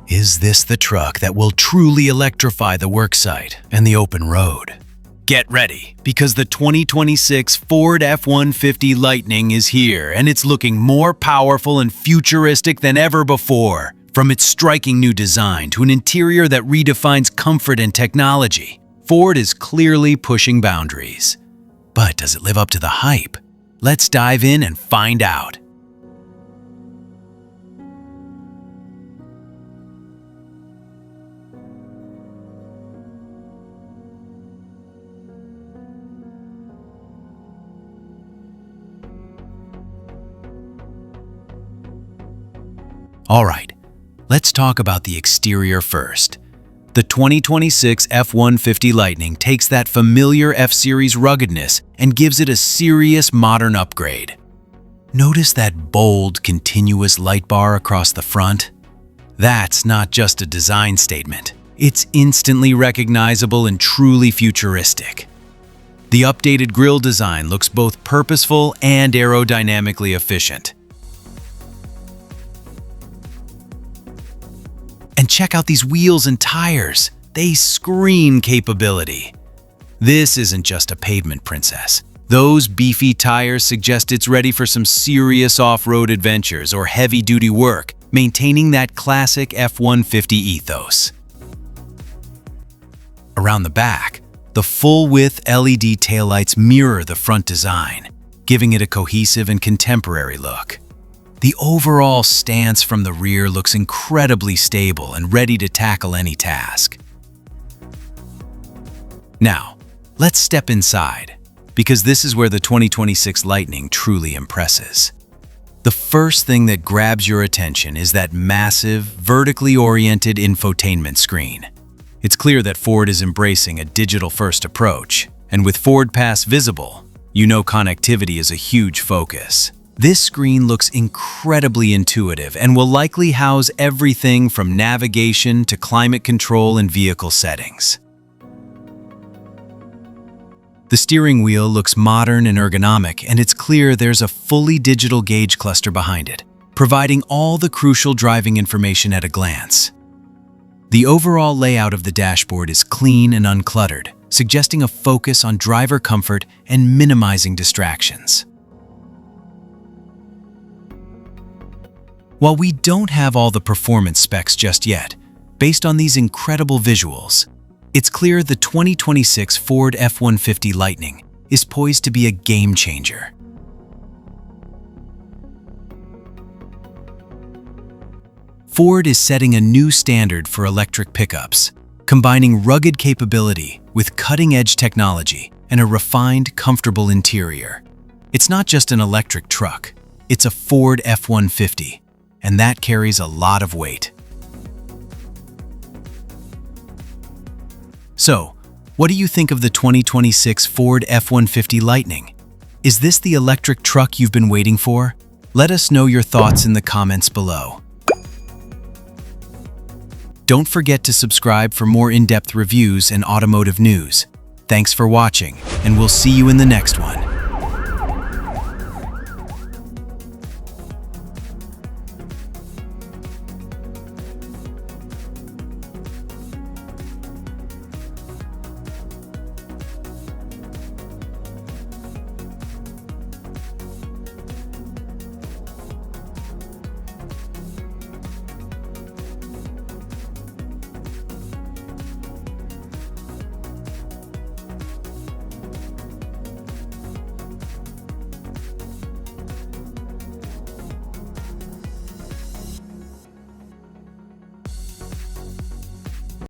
Is this the truck that will truly electrify the worksite and the open road? Get ready, because the 2026 Ford F-150 Lightning is here, and it's looking more powerful and futuristic than ever before. From its striking new design to an interior that redefines comfort and technology, Ford is clearly pushing boundaries. But does it live up to the hype? Let's dive in and find out. All right, let's talk about the exterior first. The 2026 F-150 Lightning takes that familiar F-Series ruggedness and gives it a serious modern upgrade. Notice that bold, continuous light bar across the front? That's not just a design statement. It's instantly recognizable and truly futuristic. The updated grille design looks both purposeful and aerodynamically efficient. And check out these wheels and tires. They scream capability. This isn't just a pavement princess. Those beefy tires suggest it's ready for some serious off-road adventures or heavy-duty work, maintaining that classic F-150 ethos. Around the back, the full-width LED taillights mirror the front design, giving it a cohesive and contemporary look. The overall stance from the rear looks incredibly stable and ready to tackle any task. Now, let's step inside, because this is where the 2026 Lightning truly impresses. The first thing that grabs your attention is that massive, vertically oriented infotainment screen. It's clear that Ford is embracing a digital-first approach, and with Ford Pass visible, you know connectivity is a huge focus. This screen looks incredibly intuitive and will likely house everything from navigation to climate control and vehicle settings. The steering wheel looks modern and ergonomic, and it's clear there's a fully digital gauge cluster behind it, providing all the crucial driving information at a glance. The overall layout of the dashboard is clean and uncluttered, suggesting a focus on driver comfort and minimizing distractions. While we don't have all the performance specs just yet, based on these incredible visuals, it's clear the 2026 Ford F-150 Lightning is poised to be a game changer. Ford is setting a new standard for electric pickups, combining rugged capability with cutting-edge technology and a refined, comfortable interior. It's not just an electric truck, it's a Ford F-150. And that carries a lot of weight. So, what do you think of the 2026 Ford F-150 Lightning? Is this the electric truck you've been waiting for? Let us know your thoughts in the comments below. Don't forget to subscribe for more in-depth reviews and automotive news. Thanks for watching, and we'll see you in the next one.